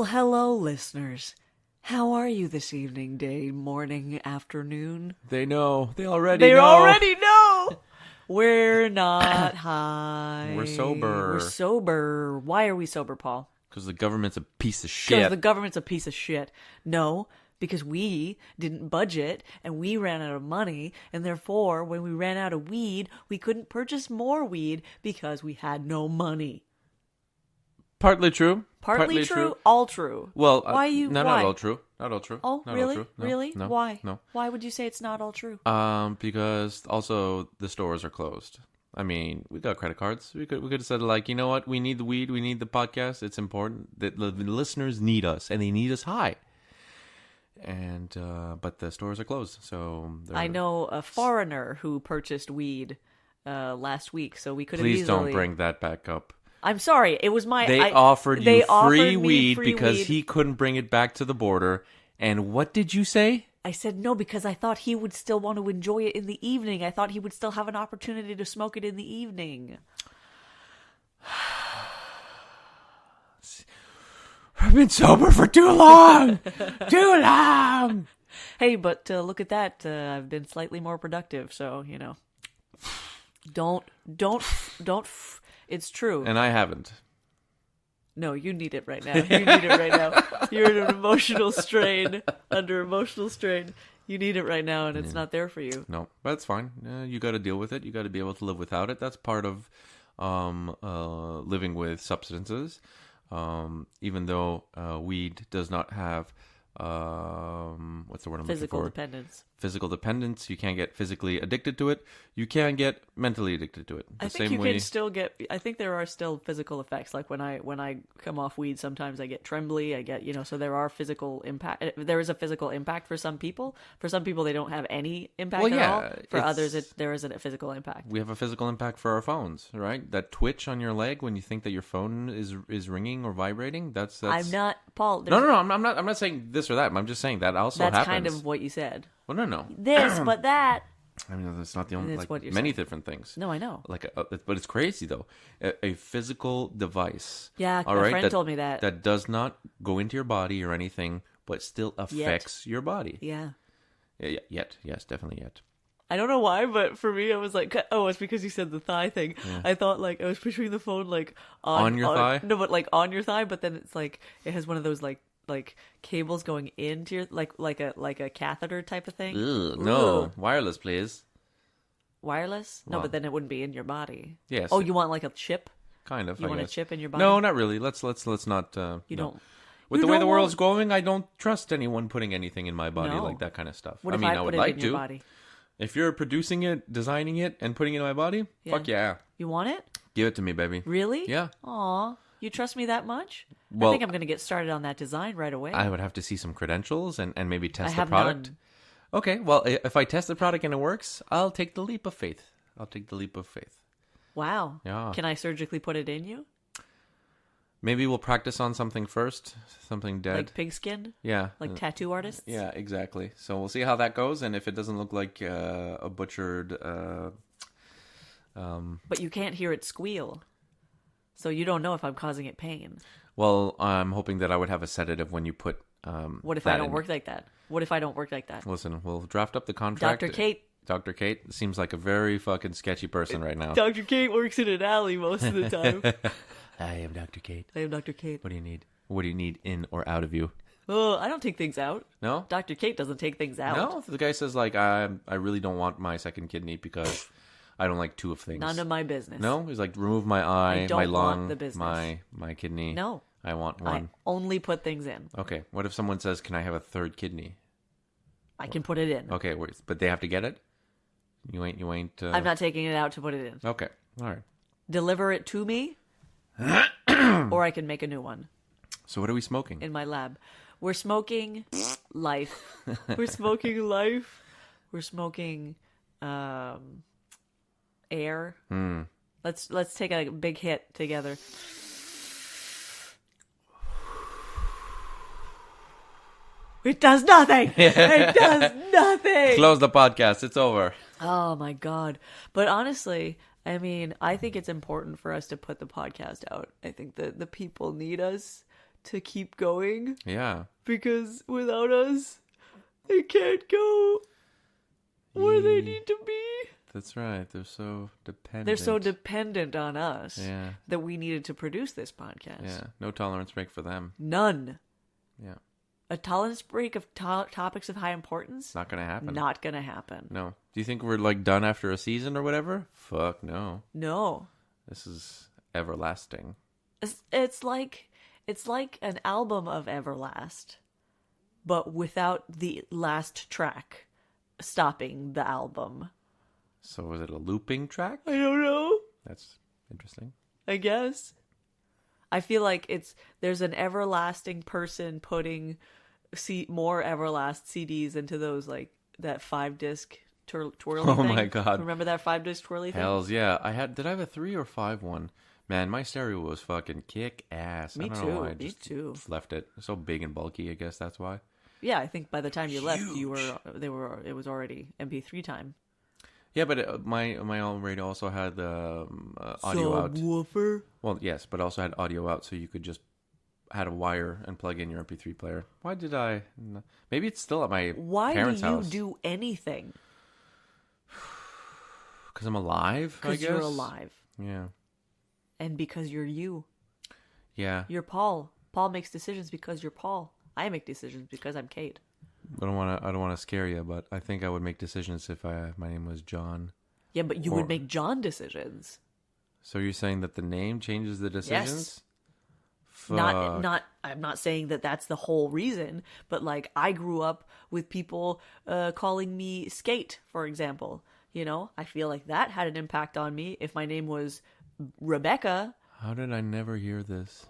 hello, listeners. How are you this evening, day, morning, afternoon? They know. They already know. We're not high. We're sober. We're sober. Why are we sober, Paul? Because the government's a piece of Because shit. the government's a piece of shit. No, because we didn't budget and we ran out of money, and therefore, when we ran out of weed, we couldn't purchase more weed because we had no money. Partly true. Partly true. All true. Well, why? not all true. Not all true. Oh, not really? All true. No, Really? No, Why? No. Why would you say it's not all true? Because also the stores are closed. I mean, we got credit cards. We could have said, like, you know what? We need the weed. We need the podcast. It's important that the listeners need us, and they need us high. And but the stores are closed, so I know a foreigner who purchased weed last week, so we could have please easily... don't bring that back up. I'm sorry, it was my... They offered you free weed because he couldn't bring it back to the border. And what did you say? I said no because I thought he would still want to enjoy it in the evening. I thought he would still have an opportunity to smoke it in the evening. I've been sober for too long. Too long. Hey, but look at that. I've been slightly more productive, so, you know. Don't. It's true. And I haven't. No, you need it right now. You need it right now. You're in an emotional strain, under emotional strain. You need it right now, and it's not there for you. No, but it's fine. You got to deal with it. You got to be able to live without it. That's part of living with substances. Even though weed does not have what's the word I'm looking for? Physical dependence. Physical dependence. You can't get physically addicted to it. You can get mentally addicted to it. I think you can still get. I think there are still physical effects. Like when I come off weed, sometimes I get trembly. I get so there are physical impact. There is a physical impact for some people. For some people, they don't have any impact at all. For others, there isn't a physical impact. We have a physical impact for our phones, right? That twitch on your leg when you think that your phone is ringing or vibrating. That's I'm not Paul. No. I'm not saying this or that. I'm just saying that also happens. That's kind of what you said. Well, no. This, but that. I mean, that's not the only. That's like many different things. No, I know. But it's crazy though. A physical device. Yeah, all a right, friend told me that. That does not go into your body or anything, but still affects your body. Yeah. Yet, yes, definitely yet. I don't know why, but for me, I was like, oh, it's because you said the thigh thing. Yeah. I thought I was picturing the phone on your thigh. No, but on your thigh. But then it's it has one of those like cables going into your like a catheter type of thing. Ugh, no, wireless, please. Wireless? No, but then it wouldn't be in your body. Yes. Oh, you want like a chip? Kind of. You want a chip in your body? No, not really. Let's not. You don't. With the way the world's going, I don't trust anyone putting anything in my body like that kind of stuff. What if I would like to. Body? If you're producing it, designing it, and putting it in my body, fuck yeah. You want it? Give it to me, baby. Really? Yeah. Aw. You trust me that much? Well, I think I'm going to get started on that design right away. I would have to see some credentials and maybe test the have product. None. Okay, well, if I test the product and it works, I'll take the leap of faith. Wow. Yeah. Can I surgically put it in you? Maybe we'll practice on something first, something dead. Like pigskin? Yeah. Like tattoo artists? Yeah, exactly. So we'll see how that goes, and if it doesn't look like a butchered... But you can't hear it squeal. So you don't know if I'm causing it pain. Well, I'm hoping that I would have a sedative when you put what if I don't work like that? What if I don't work like that? Listen, we'll draft up the contract. Dr. Kate seems like a very fucking sketchy person right now. Dr. Kate works in an alley most of the time. I am Dr. Kate. I am Dr. Kate. What do you need? What do you need in or out of you? Oh, I don't take things out. No? Dr. Kate doesn't take things out. No? The guy says, I really don't want my second kidney because I don't like two of things. None of my business. No? He's like, remove my eye, my lung, the business. my kidney. No. I want one. I only put things in. Okay. What if someone says, can I have a third kidney? I can put it in. Okay, but they have to get it? You ain't... I'm not taking it out to put it in. Okay. All right. Deliver it to me, or I can make a new one. So what are we smoking? In my lab. We're smoking life. We're smoking life. We're smoking air. Let's take a big hit together. It does nothing. It does nothing. Close the podcast. It's over. Oh my God. But honestly, I mean, I think it's important for us to put the podcast out. I think that the people need us to keep going. Yeah. Because without us, they can't go where they need to be. That's right. They're so dependent. They're so dependent on us Yeah. that we needed to produce this podcast. Yeah. No tolerance break for them. None. Yeah. A tolerance break of topics of high importance? Not gonna happen. Not gonna happen. No. Do you think we're like done after a season or whatever? Fuck no. No. This is everlasting. It's like an album of Everlast, but without the last track stopping the album. So is it a looping track? I don't know. That's interesting. I guess. I feel like there's an everlasting person putting more Everlast CDs into those, like that 5-disc twirly Oh thing. my God. Remember that 5-disc twirly thing? Hells yeah. Did I have a 3 or 5 one? Man, my stereo was fucking kick ass. Me I don't too. know why I Me just too. left it. It's so big and bulky, I guess that's why. Yeah, I think by the time you left, Huge. it was already MP3 time. Yeah, but my own radio also had audio out. Subwoofer. Well, yes, but also had audio out, so you could just had a wire and plug in your MP3 player. Why did I? Maybe it's still at my parents' house. Why do you do anything? Because I'm alive, I guess. Because you're alive. Yeah. And because you're you. Yeah. You're Paul. Paul makes decisions because you're Paul. I make decisions because I'm Kate. I don't want to scare you, but I think I would make decisions if my name was John. Yeah, but you would make John decisions. So you're saying that the name changes the decisions? Yes. Not. I'm not saying that that's the whole reason, but like I grew up with people calling me Skate, for example. You know, I feel like that had an impact on me. If my name was Rebecca, How did I never hear this?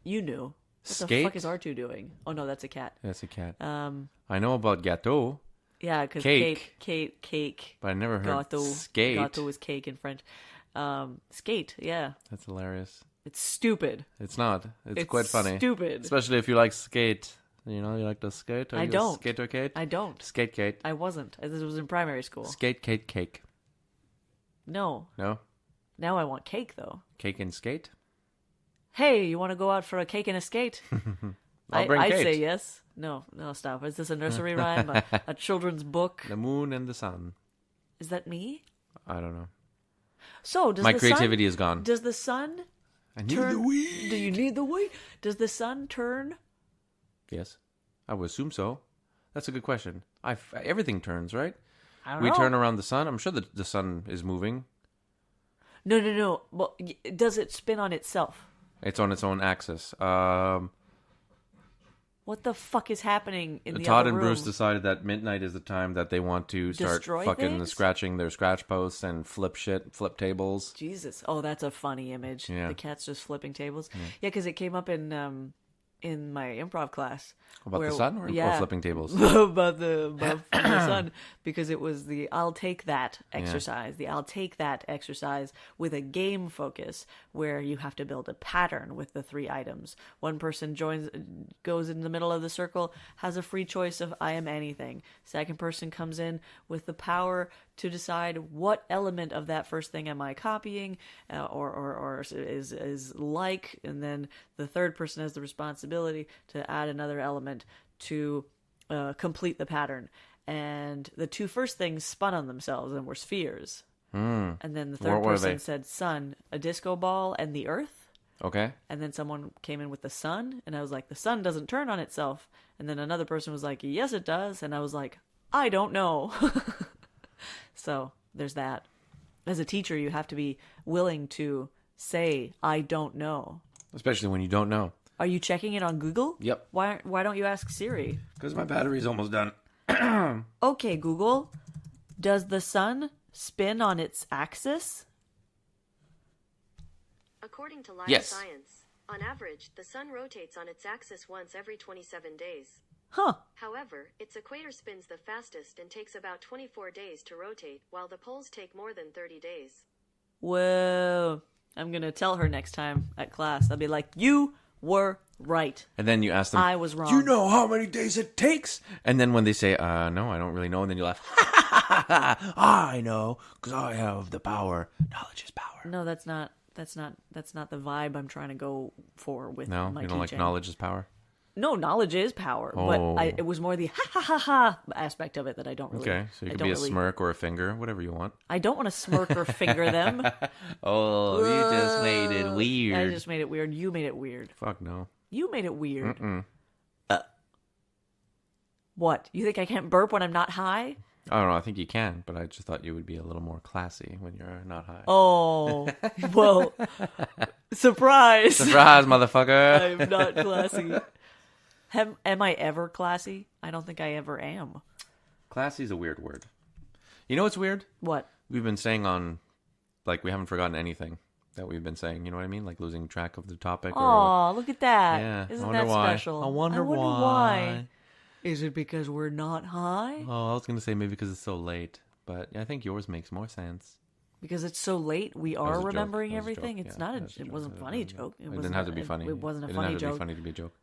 you knew. What Skate? the fuck is R2 doing? Oh no, that's a cat. That's a cat. I know about gâteau, Yeah, because Cake. cake. but I never heard Gâteau. skate. Gâteau is cake in French. Skate, yeah. That's hilarious. It's stupid. It's not. It's It's quite funny. stupid. Especially if you like skate. You know, you like to skate? Are I you don't. A skater, Kate? I don't. Skate, Kate. I wasn't. This was in primary school. Skate, Kate, cake. No. No? Now I want cake, though. Cake and skate? Hey, you want to go out for a cake and a skate? I'll bring I'd Kate. say yes. No, stop. Is this a nursery rhyme? A children's book? The moon and the sun. Is that me? I don't know. So, does My the creativity sun, is gone. Does the sun I need turn... the weed. Do you need the weed? Does the sun turn? Yes. I would assume so. That's a good question. Everything turns, right? I don't We know. turn around the sun. I'm sure that the sun is moving. No. Well, does it spin on itself? It's on its own axis. What the fuck is happening in the Todd other and room? Bruce decided that midnight is the time that they want to start Destroy fucking things? scratching their scratch posts and flip tables. Jesus. Oh, that's a funny image. Yeah. The cat's just flipping tables. Yeah, because it came up in my improv class. About where- the sun or flipping tables? about the sun, because it was the I'll take that exercise. The I'll take that exercise with a game focus where you have to build a pattern with the 3 items. One person goes in the middle of the circle, has a free choice of I am anything. Second person comes in with the power to decide what element of that first thing am I copying or is like, and then the third person has the responsibility to add another element to complete the pattern. And the 2 first things spun on themselves and were spheres. And then the third What were they? person said sun, a disco ball, and the earth. Okay. And then someone came in with the sun, and I was like, the sun doesn't turn on itself. And then another person was like, yes, it does. And I was like, I don't know. So there's that. As a teacher, you have to be willing to say, I don't know. Especially when you don't know. Are you checking it on Google? Yep. Why don't you ask Siri? Because my battery's almost done. Okay, Google, does the sun spin on its axis? According to Live Yes. Science, on average, the sun rotates on its axis once every 27 days. Huh. However, its equator spins the fastest and takes about 24 days to rotate, while the poles take more than 30 days. Whoa. I'm going to tell her next time at class. I'll be like, you were right. And then you ask them, I was wrong. Do you know how many days it takes? And then when they say, no, I don't really know. And then you laugh, I know, because I have the power. Knowledge is power. No, that's not That's not the vibe I'm trying to go for with No, my you don't like keychain. knowledge is power. No, knowledge is power, Oh. but it was more the ha ha ha ha aspect of it that I don't really. Okay, so you I can don't be a really, smirk or a finger, whatever you want. I don't want to smirk or finger them. Oh, you just made it I weird. just made it weird. You made it weird. Fuck no. You made it weird. Mm-mm. What? You think I can't burp when I'm not high? I don't know. I think you can, but I just thought you would be a little more classy when you're not high. Oh, well, surprise! Surprise, motherfucker! I'm not classy. Am I ever classy? I don't think I ever am. Classy is a weird word. You know what's weird? What? We've been saying on, like, we haven't forgotten anything that we've been saying. You know what I mean? Like losing track of the topic. Oh, look at that! Yeah, Isn't I wonder that why. special? I wonder why. Is it because we're not high? Oh, I was gonna say maybe because it's so late, but I think yours makes more sense. Because it's so late, we was are a joke. remembering That was a everything. joke. It's Yeah, not. that was a It joke. wasn't a funny joke. It didn't have to be funny. It wasn't a It funny didn't have to joke. be funny to be a joke.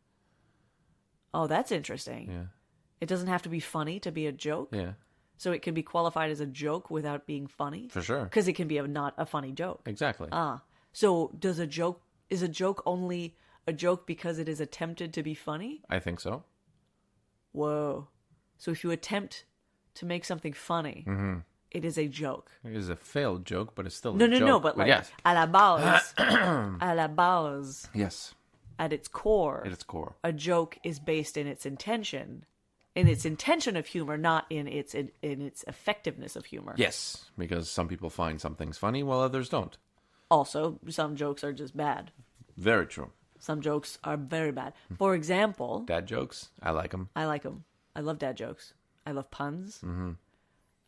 Oh, that's interesting. Yeah, It doesn't have to be funny to be a joke. yeah, So it can be qualified as a joke without being funny. for sure. Because it can be not a funny joke. Exactly. So is a joke only a joke because it is attempted to be funny? I think so. Whoa. So if you attempt to make something funny, it is a joke. It is a failed joke, but it's still No, a no, joke. no, but like yes, à la base, à la base, yes, at its core, at its core. a joke is based in its intention of humor, not in its effectiveness of humor. Yes, because some people find some things funny while others don't. Also, some jokes are just bad. Very true. Some jokes are very bad. For example, Dad jokes, I like them. I like them. I love dad jokes. I love puns. Mm-hmm.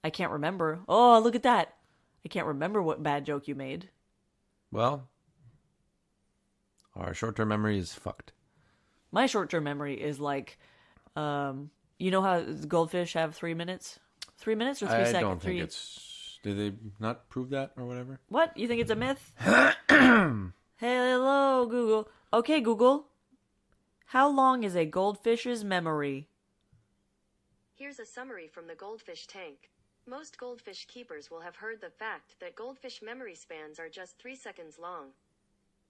I can't remember. Oh, look at that. I can't remember what bad joke you made. Well, our short-term memory is fucked. My short-term memory is like, you know how goldfish have 3 minutes? 3 minutes or 3 seconds? I don't think it's... Did they not prove that or whatever? What? You think it's a myth? Hello, Google. Okay, Google. How long is a goldfish's memory? Here's a summary from the goldfish tank. Most goldfish keepers will have heard the fact that goldfish memory spans are just 3 seconds long.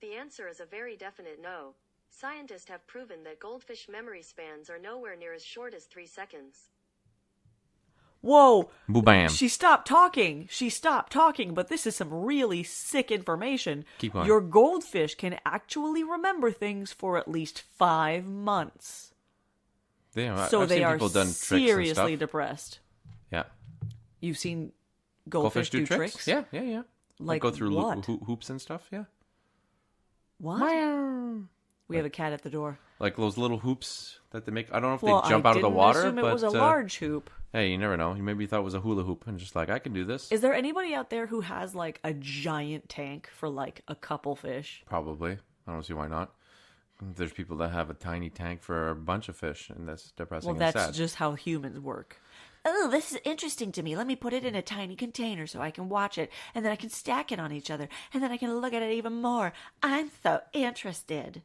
The answer is a very definite no. Scientists have proven that goldfish memory spans are nowhere near as short as 3 seconds. Whoa! Boo-bam. She stopped talking. But this is some really sick information. Keep going. Your goldfish can actually remember things for at least 5 months. Yeah, So I've they seen are people done tricks and seriously stuff. depressed. Yeah. You've seen goldfish do tricks? Yeah, yeah, yeah. Like go through what? hoops and stuff, yeah. What? We have a cat at the door. Like those little hoops that they make. I don't know if Well, they jump I out of the didn't water, assume but it was a large hoop. hey, you never know. You maybe thought it was a hula hoop and just like, I can do this. Is there anybody out there who has like a giant tank for like a couple fish? Probably. I don't see why not. There's people that have a tiny tank for a bunch of fish, and that's depressing Well, and that's sad. just how humans work. Oh, this is interesting to me. Let me put it in a tiny container so I can watch it, and then I can stack it on each other, and then I can look at it even more. I'm so interested.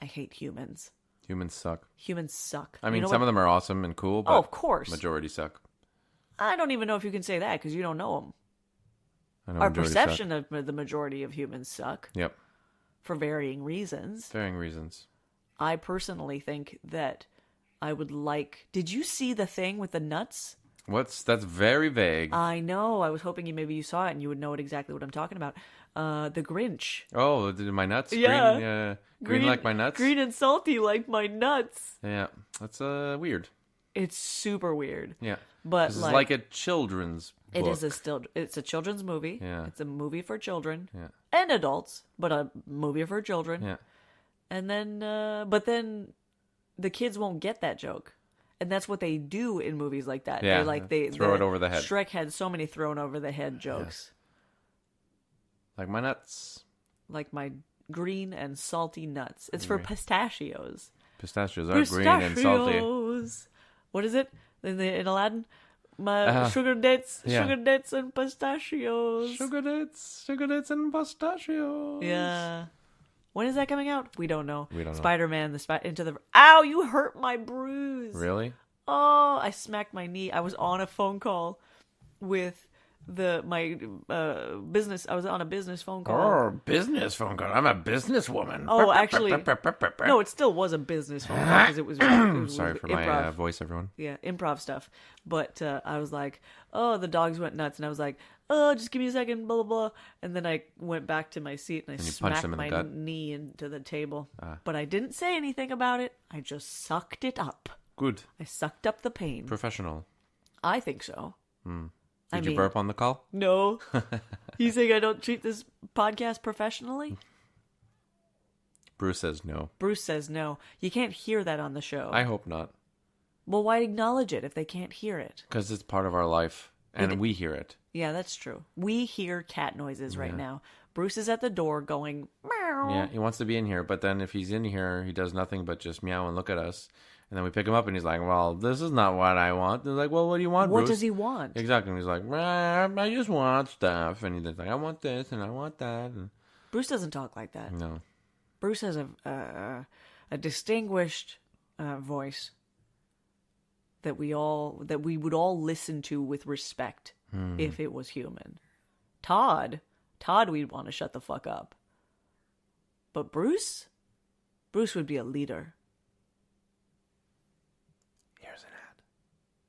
I hate humans. Humans suck. Humans suck. I mean, some of them are awesome and cool, but of course. majority suck. I don't even know if you can say that because you don't know them. I know Our majority perception suck. of the majority of humans suck Yep. for varying reasons. Varying reasons. I personally think that I would like... Did you see the thing with the nuts? That's very vague. I know. I was hoping maybe you saw it and you would know exactly what I'm talking about. The Grinch. Oh, my nuts? Yeah. Green, green like my nuts? Green and salty like my nuts. Yeah. That's weird. It's super weird. Yeah. But This is like a children's book. It's a children's movie. Yeah. It's a movie for children. Yeah. And adults, but a movie for children. Yeah. And then but then the kids won't get that joke. And that's what they do in movies like that. Yeah, they throw it over the head. Shrek had so many thrown over the head jokes. Like my nuts. Like my green and salty nuts. It's for pistachios. Pistachios are green and salty. Pistachios. What is it in Aladdin? My sugar dates, yeah. sugar dates and pistachios. Sugar dates and pistachios. Yeah. When is that coming out? We don't know. We don't know. Spider-Man, into the... Ow, you hurt my bruise. Really? Oh, I smacked my knee. I was on a phone call with my business. I was on a business phone call. Oh, business phone call. I'm a businesswoman. Oh, actually, no, it still was a business phone call because it was Sorry for my voice, everyone. Yeah, improv stuff. But I was like, oh, the dogs went nuts. And I was like, oh, just give me a second, blah, blah, blah. And then I went back to my seat and I smacked my knee into the table. But I didn't say anything about it. I just sucked it up. Good. I sucked up the pain. Professional. I think so. Did you burp on the call? No. You think I don't treat this podcast professionally? Bruce says no. Bruce says no. You can't hear that on the show. I hope not. Well, why acknowledge it if they can't hear it? Because it's part of our life, and we hear it. Yeah, that's true. We hear cat noises right now. Bruce is at the door going, meow. Yeah, he wants to be in here, but then if he's in here, he does nothing but just meow and look at us. And then we pick him up, and he's like, well, this is not what I want. They're like, well, what do you want, Bruce? What does he want? Exactly. And he's like, I just want stuff. And he's like, I want this, and I want that. And... Bruce doesn't talk like that. No. Bruce has a distinguished voice that we would all listen to with respect if it was human. Todd, we'd want to shut the fuck up. But Bruce would be a leader. Here's an ad.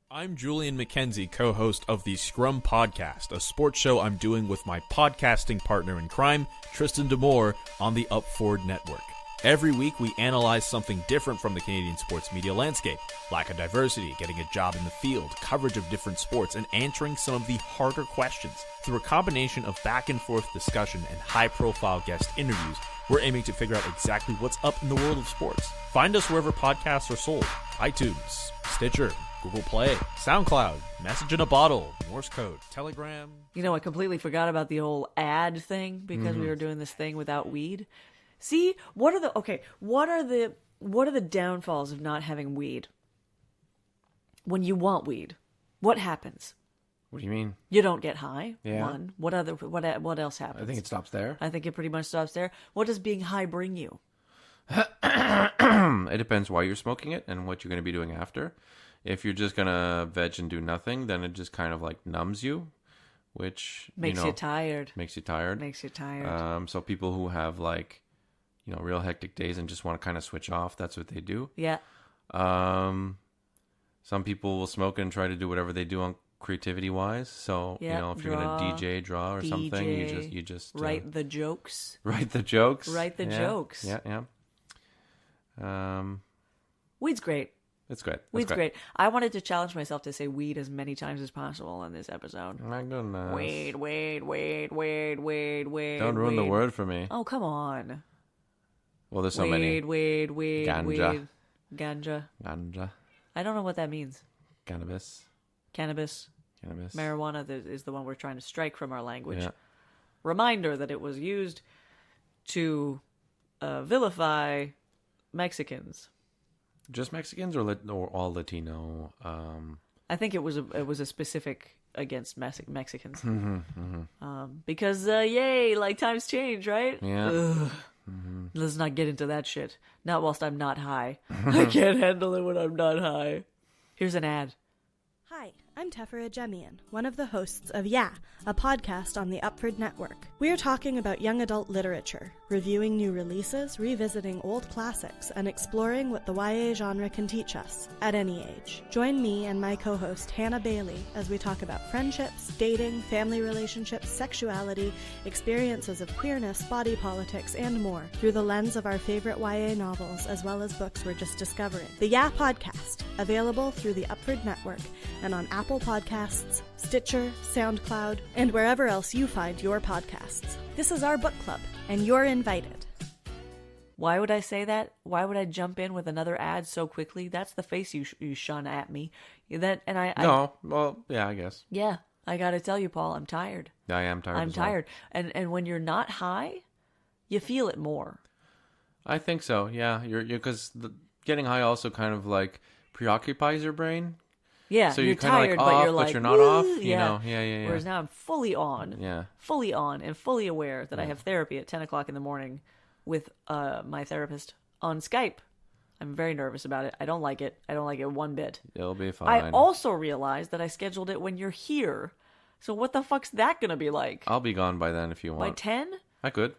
I'm Julian McKenzie, co-host of the Scrum Podcast, a sports show I'm doing with my podcasting partner in crime, Tristan D'Amour, on the Upford Network. Every week, we analyze something different from the Canadian sports media landscape. Lack of diversity, getting a job in the field, coverage of different sports, and answering some of the harder questions. Through a combination of back-and-forth discussion and high-profile guest interviews, we're aiming to figure out exactly what's up in the world of sports. Find us wherever podcasts are sold. iTunes, Stitcher, Google Play, SoundCloud, Message in a Bottle, Morse Code, Telegram. You know, I completely forgot about the whole ad thing because we were doing this thing without weed. See, what are the downfalls of not having weed? When you want weed, what happens? What do you mean? You don't get high. Yeah. One. What else happens? I think it stops there. I think it pretty much stops there. What does being high bring you? It depends why you're smoking it and what you're going to be doing after. If you're just going to veg and do nothing, then it just kind of like numbs you, which Makes you tired. Makes you tired. Makes you tired. So people who have like, real hectic days and just want to kind of switch off, that's what they do. Yeah. Some people will smoke and try to do whatever they do on creativity wise. So, if you're going to draw or something, you just write the jokes. Write the jokes. Write the jokes. Yeah. Weed's great. It's great. Weed's great. I wanted to challenge myself to say weed as many times as possible in this episode. My goodness. Weed. Don't ruin the word for me. Oh, come on. Well, there's so many. Weed. Ganja. Ganja. I don't know what that means. Cannabis. Marijuana is the one we're trying to strike from our language. Yeah. Reminder that it was used to vilify Mexicans. Just Mexicans or all Latino? I think it was a specific against Mexicans. Because like times change, right? Yeah. Let's not get into that shit. Not whilst I'm not high. I can't handle it when I'm not high. Here's an ad. Hi, I'm Tefera Jemian, one of the hosts of Yeah, a podcast on the Upford Network. We are talking about young adult literature, reviewing new releases, revisiting old classics, and exploring what the YA genre can teach us at any age. Join me and my co-host Hannah Bailey as we talk about friendships, dating, family relationships, sexuality, experiences of queerness, body politics, and more through the lens of our favorite YA novels as well as books we're just discovering. The Yeah Podcast, available through the Upford Network and on Apple Podcasts, Stitcher, SoundCloud, and wherever else you find your podcasts. This is our book club, and you're invited. Why would I say that? Why would I jump in with another ad so quickly? That's the face you shun at me. I guess. Yeah, I gotta tell you, Paul, I'm tired. I am tired. I'm tired, and when you're not high, you feel it more. I think so. Yeah, you're because getting high also kind of like preoccupies your brain. Yeah, so you're tired, like but off, you're like, but you're not woo, off. Yeah. Yeah. Whereas now I'm fully on. Yeah. Fully on and fully aware that I have therapy at 10 o'clock in the morning with my therapist on Skype. I'm very nervous about it. I don't like it. I don't like it one bit. It'll be fine. I also realized that I scheduled it when you're here So what the fuck's that gonna be like? I'll be gone by then if you By want. 10? I could.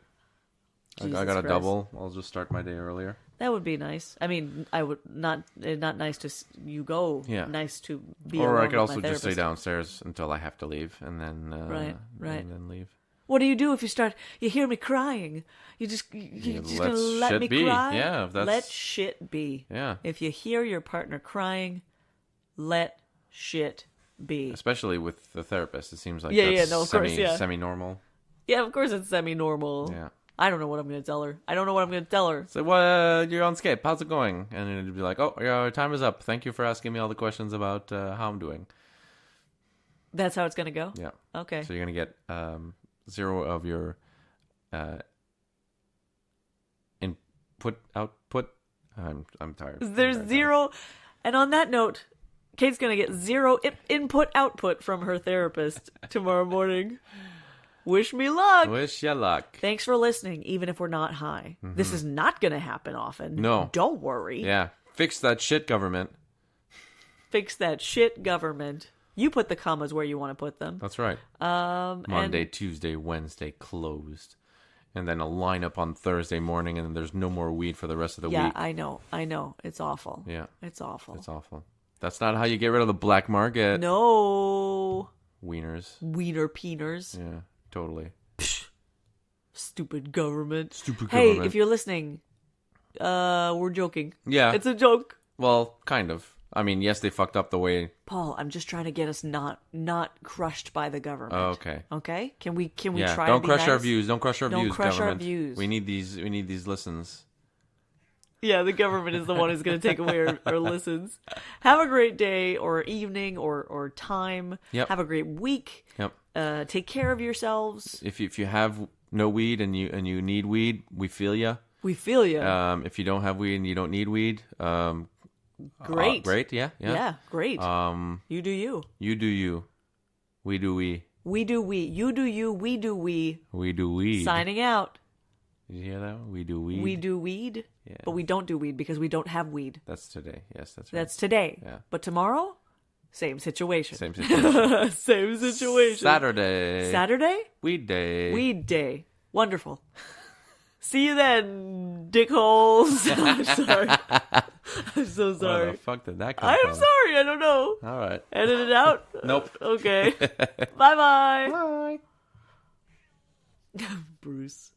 I Jesus got a Christ. double. I'll just start my day earlier. That would be nice. I mean, I would not nice to you go. Yeah. Nice to be. Or alone I could with also my just stay therapist. downstairs until I have to leave, and then Right. and then leave. What do you do if you hear me crying? You just gonna let shit me be. cry? Yeah, if that's- Let shit be. Yeah. If you hear your partner crying, let shit be. Especially with the therapist, it seems like Yeah, that's no, of course, yeah. semi-normal. Yeah, of course it's semi-normal. Yeah. I don't know what I'm gonna tell her. I don't know what I'm gonna tell her. So, what? You're on Skype. How's it going? And it'd be like, oh, your time is up. Thank you for asking me all the questions about how I'm doing. That's how it's gonna go? Yeah. Okay. So you're gonna get 0 of your input output. I'm tired. There's I'm very zero. And on that note, Kate's going to get 0 input output from her therapist tomorrow morning. Wish me luck. tired. Wish you luck. Thanks for listening, even if we're not high. This is not going to happen often. No. Don't worry. Yeah. Fix that shit, government. Fix that shit, government. You put the commas where you want to put them. That's right. Monday, Tuesday, Wednesday closed. And then a lineup on Thursday morning, and then there's no more weed for the rest of the Yeah, week. I know. It's awful. Yeah. It's awful. It's awful. That's not how you get rid of the black market. No. Wieners. Wiener peeners. Yeah, totally. Stupid government. Stupid Hey, government. if you're listening, we're joking. Yeah. It's a joke. Well, kind of. I mean, yes, they fucked up the way. Paul, I'm just trying to get us not crushed by the government. Oh, okay. Okay? Can we Yeah. try Don't to be crush our nice? views. Don't crush our Don't views, crush our government. views. We need these listens. Yeah, the government is the one who's going to take away our listens. Have a great day or evening or time. Yep. Have a great week. Yep. Take care of yourselves. If you have no weed and you need weed, we feel you. We feel you. If you don't have weed and you don't need weed, great. great. Yeah. Yeah, great. You do you. You do you. We do we. We do we. You do you. We do we. We do weed. Signing out. Did you hear that one? We do weed. We do weed. Yeah. But we don't do weed because we don't have weed. That's today. Yes, that's right. That's today. Yeah. But tomorrow, same situation. Same situation. Same situation. Saturday. Saturday? Weed day. Weed day. Wonderful. See you then, dickholes. I'm sorry. I'm so Where sorry. the fuck did that come I'm from? sorry. I don't know. All right. Edit it out? Nope. Okay. Bye-bye. Bye. Bruce.